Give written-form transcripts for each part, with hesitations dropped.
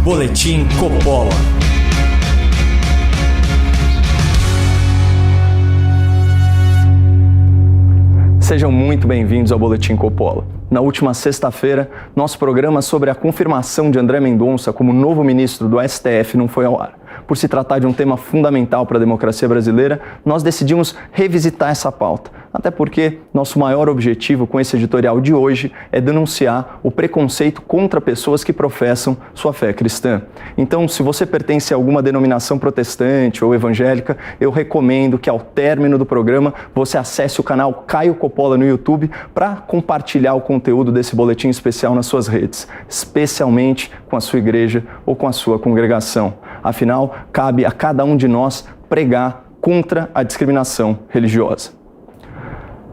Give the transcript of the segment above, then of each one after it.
Boletim Coppola. Sejam muito bem-vindos ao Boletim Coppola. Na última sexta-feira, nosso programa sobre a confirmação de André Mendonça como novo ministro do STF não foi ao ar. Por se tratar de um tema fundamental para a democracia brasileira, nós decidimos revisitar essa pauta. Até porque nosso maior objetivo com esse editorial de hoje é denunciar o preconceito contra pessoas que professam sua fé cristã. Então, se você pertence a alguma denominação protestante ou evangélica, eu recomendo que ao término do programa você acesse o canal Caio Coppola no YouTube para compartilhar o conteúdo desse boletim especial nas suas redes, especialmente com a sua igreja ou com a sua congregação. Afinal, cabe a cada um de nós pregar contra a discriminação religiosa.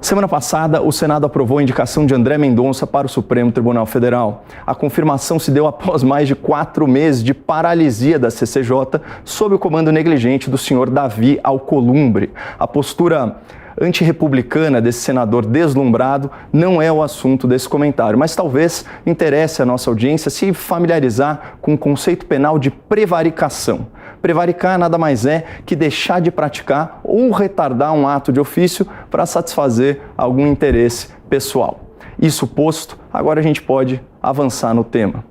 Semana passada, o Senado aprovou a indicação de André Mendonça para o Supremo Tribunal Federal. A confirmação se deu após mais de 4 meses de paralisia da CCJ sob o comando negligente do senhor Davi Alcolumbre. A postura antirrepublicana desse senador deslumbrado não é o assunto desse comentário, mas talvez interesse a nossa audiência se familiarizar com o conceito penal de prevaricação. Prevaricar nada mais é que deixar de praticar ou retardar um ato de ofício para satisfazer algum interesse pessoal. Isso posto, agora a gente pode avançar no tema.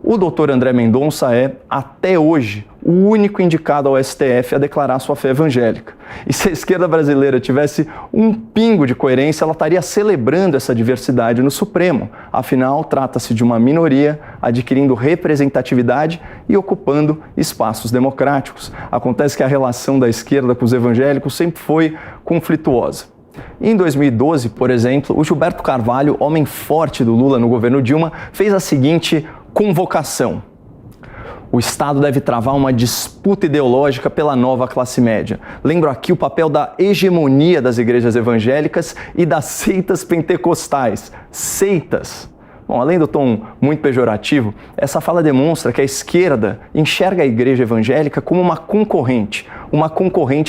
O doutor André Mendonça é, até hoje, o único indicado ao STF a declarar sua fé evangélica. E se a esquerda brasileira tivesse um pingo de coerência, ela estaria celebrando essa diversidade no Supremo. Afinal, trata-se de uma minoria adquirindo representatividade e ocupando espaços democráticos. Acontece que a relação da esquerda com os evangélicos sempre foi conflituosa. Em 2012, por exemplo, o Gilberto Carvalho, homem forte do Lula no governo Dilma, fez a seguinte convocação: o Estado deve travar uma disputa ideológica pela nova classe média. Lembro aqui o papel da hegemonia das igrejas evangélicas e das seitas pentecostais. Seitas. Bom, além do tom muito pejorativo, essa fala demonstra que a esquerda enxerga a igreja evangélica como uma concorrente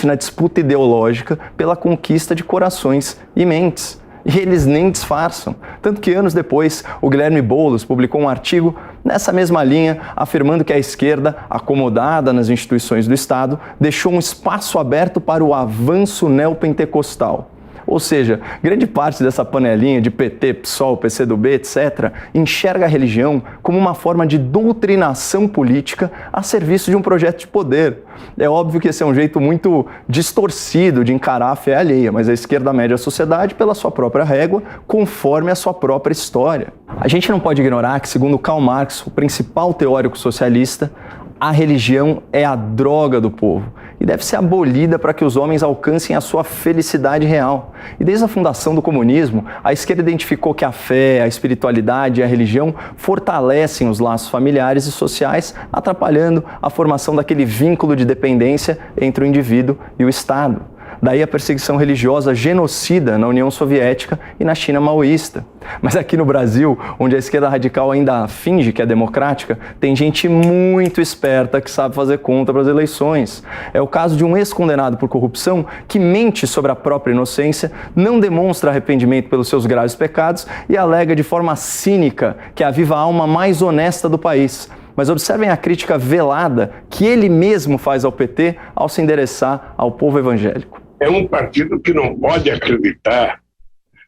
na disputa ideológica pela conquista de corações e mentes. E eles nem disfarçam. Tanto que anos depois, o Guilherme Boulos publicou um artigo nessa mesma linha, afirmando que a esquerda, acomodada nas instituições do Estado, deixou um espaço aberto para o avanço neopentecostal. Ou seja, grande parte dessa panelinha de PT, PSOL, PCdoB, etc., enxerga a religião como uma forma de doutrinação política a serviço de um projeto de poder. É óbvio que esse é um jeito muito distorcido de encarar a fé alheia, mas a esquerda mede a sociedade pela sua própria régua, conforme a sua própria história. A gente não pode ignorar que, segundo Karl Marx, o principal teórico socialista, a religião é a droga do povo e deve ser abolida para que os homens alcancem a sua felicidade real. E desde a fundação do comunismo, a esquerda identificou que a fé, a espiritualidade e a religião fortalecem os laços familiares e sociais, atrapalhando a formação daquele vínculo de dependência entre o indivíduo e o Estado. Daí a perseguição religiosa genocida na União Soviética e na China maoísta. Mas aqui no Brasil, onde a esquerda radical ainda finge que é democrática, tem gente muito esperta que sabe fazer conta para as eleições. É o caso de um ex-condenado por corrupção que mente sobre a própria inocência, não demonstra arrependimento pelos seus graves pecados e alega de forma cínica que é a viva alma mais honesta do país. Mas observem a crítica velada que ele mesmo faz ao PT ao se endereçar ao povo evangélico. É um partido que não pode acreditar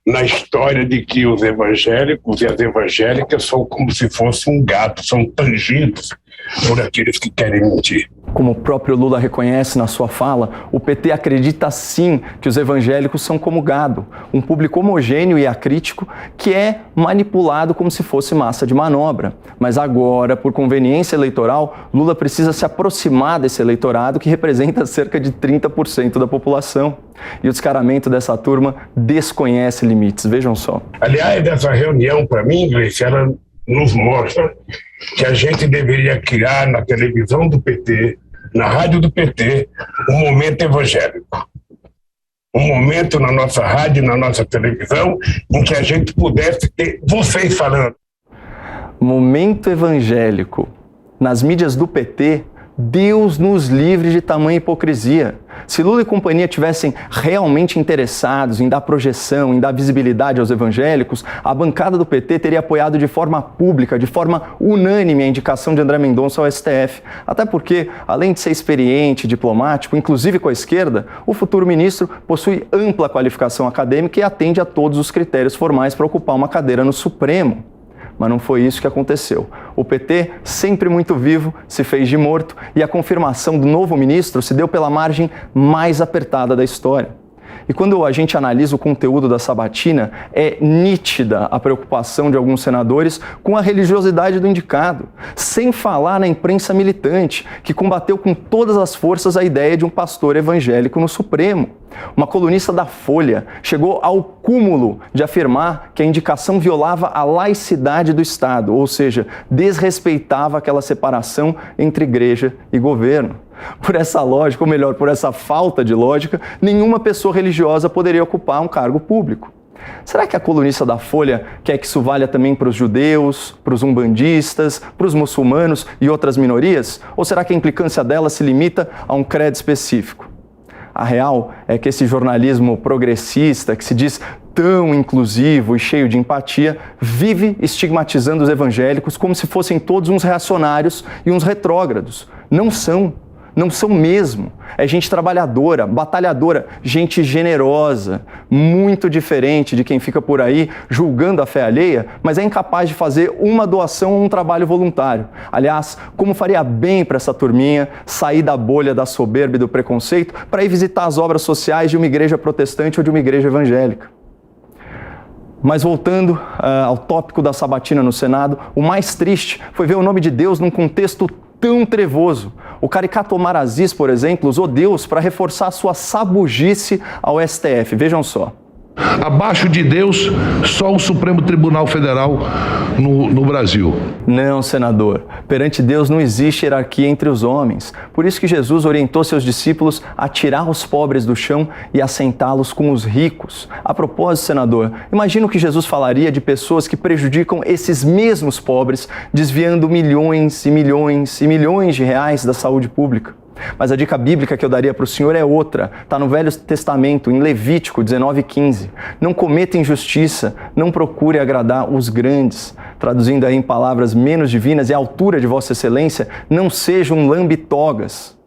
na história de que os evangélicos e as evangélicas são como se fosse um gato, são tangidos por aqueles que querem mentir. Como o próprio Lula reconhece na sua fala, o PT acredita sim que os evangélicos são como gado, um público homogêneo e acrítico que é manipulado como se fosse massa de manobra. Mas agora, por conveniência eleitoral, Lula precisa se aproximar desse eleitorado que representa cerca de 30% da população. E o descaramento dessa turma desconhece limites, vejam só. Aliás, essa reunião, para mim, Gleice, ela nos mostra que a gente deveria criar na televisão do PT, na rádio do PT, um momento evangélico. Um momento na nossa rádio, na nossa televisão, em que a gente pudesse ter vocês falando. Momento evangélico. Nas mídias do PT, Deus nos livre de tamanha hipocrisia. Se Lula e companhia tivessem realmente interessados em dar projeção, em dar visibilidade aos evangélicos, a bancada do PT teria apoiado de forma pública, de forma unânime a indicação de André Mendonça ao STF. Até porque, além de ser experiente, diplomático, inclusive com a esquerda, o futuro ministro possui ampla qualificação acadêmica e atende a todos os critérios formais para ocupar uma cadeira no Supremo. Mas não foi isso que aconteceu. O PT, sempre muito vivo, se fez de morto e a confirmação do novo ministro se deu pela margem mais apertada da história. E quando a gente analisa o conteúdo da sabatina, é nítida a preocupação de alguns senadores com a religiosidade do indicado, sem falar na imprensa militante, que combateu com todas as forças a ideia de um pastor evangélico no Supremo. Uma colunista da Folha chegou ao cúmulo de afirmar que a indicação violava a laicidade do Estado, ou seja, desrespeitava aquela separação entre igreja e governo. Por essa lógica, ou melhor, por essa falta de lógica, nenhuma pessoa religiosa poderia ocupar um cargo público. Será que a colunista da Folha quer que isso valha também para os judeus, para os umbandistas, para os muçulmanos e outras minorias? Ou será que a implicância dela se limita a um credo específico? A real é que esse jornalismo progressista, que se diz tão inclusivo e cheio de empatia, vive estigmatizando os evangélicos como se fossem todos uns reacionários e uns retrógrados. Não são. Não são mesmo. É gente trabalhadora, batalhadora, gente generosa, muito diferente de quem fica por aí julgando a fé alheia, mas é incapaz de fazer uma doação ou um trabalho voluntário. Aliás, como faria bem para essa turminha sair da bolha da soberba e do preconceito para ir visitar as obras sociais de uma igreja protestante ou de uma igreja evangélica. Mas voltando ao tópico da sabatina no Senado, o mais triste foi ver o nome de Deus num contexto tão trevoso. O caricato Omar Aziz, por exemplo, usou Deus para reforçar sua sabugice ao STF. Vejam só. Abaixo de Deus, só o Supremo Tribunal Federal no Brasil. Não, senador. Perante Deus não existe hierarquia entre os homens. Por isso que Jesus orientou seus discípulos a tirar os pobres do chão e assentá-los com os ricos. A propósito, senador, imagina o que Jesus falaria de pessoas que prejudicam esses mesmos pobres, desviando milhões e milhões e milhões de reais da saúde pública. Mas a dica bíblica que eu daria para o senhor é outra. Está no Velho Testamento, em Levítico 19:15. Não cometa injustiça, não procure agradar os grandes. Traduzindo aí em palavras menos divinas e à altura de Vossa Excelência, não sejam lambitogas.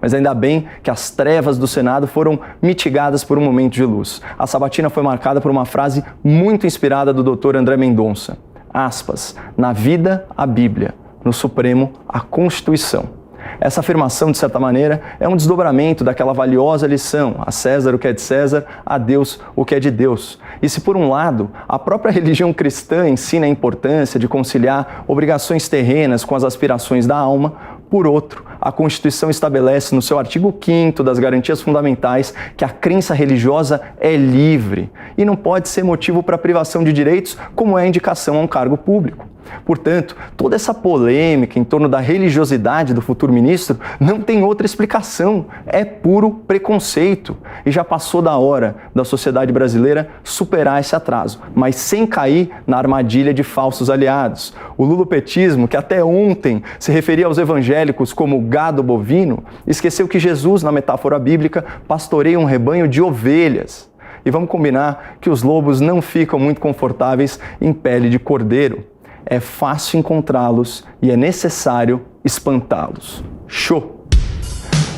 Mas ainda bem que as trevas do Senado foram mitigadas por um momento de luz. A sabatina foi marcada por uma frase muito inspirada do Dr. André Mendonça. Aspas, na vida, a Bíblia, no Supremo, a Constituição. Essa afirmação, de certa maneira, é um desdobramento daquela valiosa lição, a César o que é de César, a Deus o que é de Deus. E se, por um lado, a própria religião cristã ensina a importância de conciliar obrigações terrenas com as aspirações da alma, por outro, a Constituição estabelece no seu artigo 5º das garantias fundamentais que a crença religiosa é livre e não pode ser motivo para privação de direitos, como é a indicação a um cargo público. Portanto, toda essa polêmica em torno da religiosidade do futuro ministro não tem outra explicação, é puro preconceito. E já passou da hora da sociedade brasileira superar esse atraso, mas sem cair na armadilha de falsos aliados. O lulopetismo, que até ontem se referia aos evangélicos como gado bovino, esqueceu que Jesus, na metáfora bíblica, pastoreia um rebanho de ovelhas. E vamos combinar que os lobos não ficam muito confortáveis em pele de cordeiro. É fácil encontrá-los e é necessário espantá-los. Show!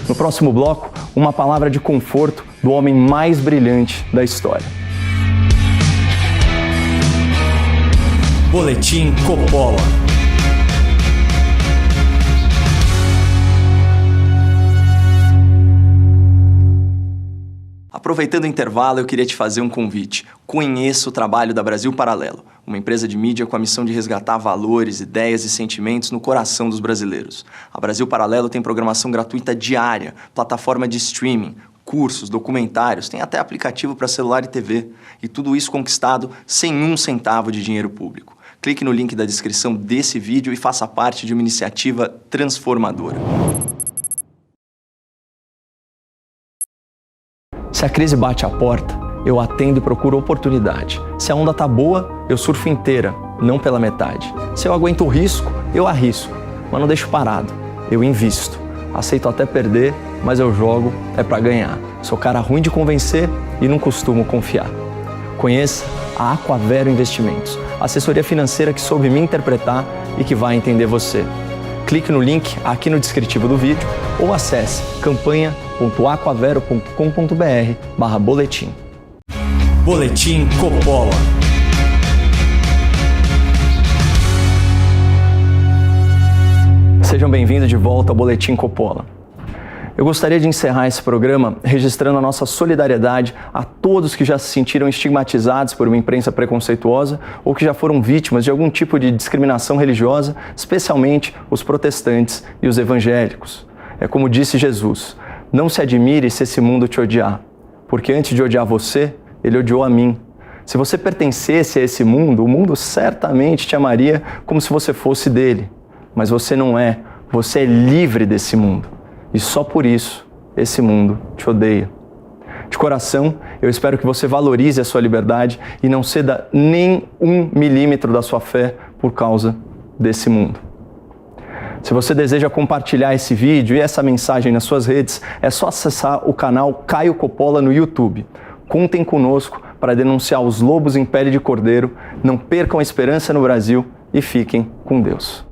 No próximo bloco, uma palavra de conforto do homem mais brilhante da história. Boletim Coppola. Aproveitando o intervalo, eu queria te fazer um convite. Conheça o trabalho da Brasil Paralelo, uma empresa de mídia com a missão de resgatar valores, ideias e sentimentos no coração dos brasileiros. A Brasil Paralelo tem programação gratuita diária, plataforma de streaming, cursos, documentários, tem até aplicativo para celular e TV. E tudo isso conquistado sem um centavo de dinheiro público. Clique no link da descrição desse vídeo e faça parte de uma iniciativa transformadora. Se a crise bate à porta, eu atendo e procuro oportunidade. Se a onda tá boa, eu surfo inteira, não pela metade. Se eu aguento o risco, eu arrisco, mas não deixo parado, eu invisto. Aceito até perder, mas eu jogo é para ganhar. Sou cara ruim de convencer e não costumo confiar. Conheça a Aquavero Investimentos, assessoria financeira que soube me interpretar e que vai entender você. Clique no link aqui no descritivo do vídeo ou acesse campanha.aquavero.com.br/boletim. Boletim Coppola. Sejam bem-vindos de volta ao Boletim Coppola. Eu gostaria de encerrar esse programa registrando a nossa solidariedade a todos que já se sentiram estigmatizados por uma imprensa preconceituosa ou que já foram vítimas de algum tipo de discriminação religiosa, especialmente os protestantes e os evangélicos. É como disse Jesus: não se admire se esse mundo te odiar, porque antes de odiar você, ele odiou a mim. Se você pertencesse a esse mundo, o mundo certamente te amaria como se você fosse dele. Mas você não é, você é livre desse mundo. E só por isso, esse mundo te odeia. De coração, eu espero que você valorize a sua liberdade e não ceda nem 1 milímetro da sua fé por causa desse mundo. Se você deseja compartilhar esse vídeo e essa mensagem nas suas redes, é só acessar o canal Caio Coppola no YouTube. Contem conosco para denunciar os lobos em pele de cordeiro, não percam a esperança no Brasil e fiquem com Deus.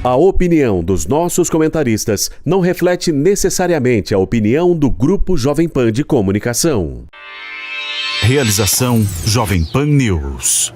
A opinião dos nossos comentaristas não reflete necessariamente a opinião do Grupo Jovem Pan de Comunicação. Realização Jovem Pan News.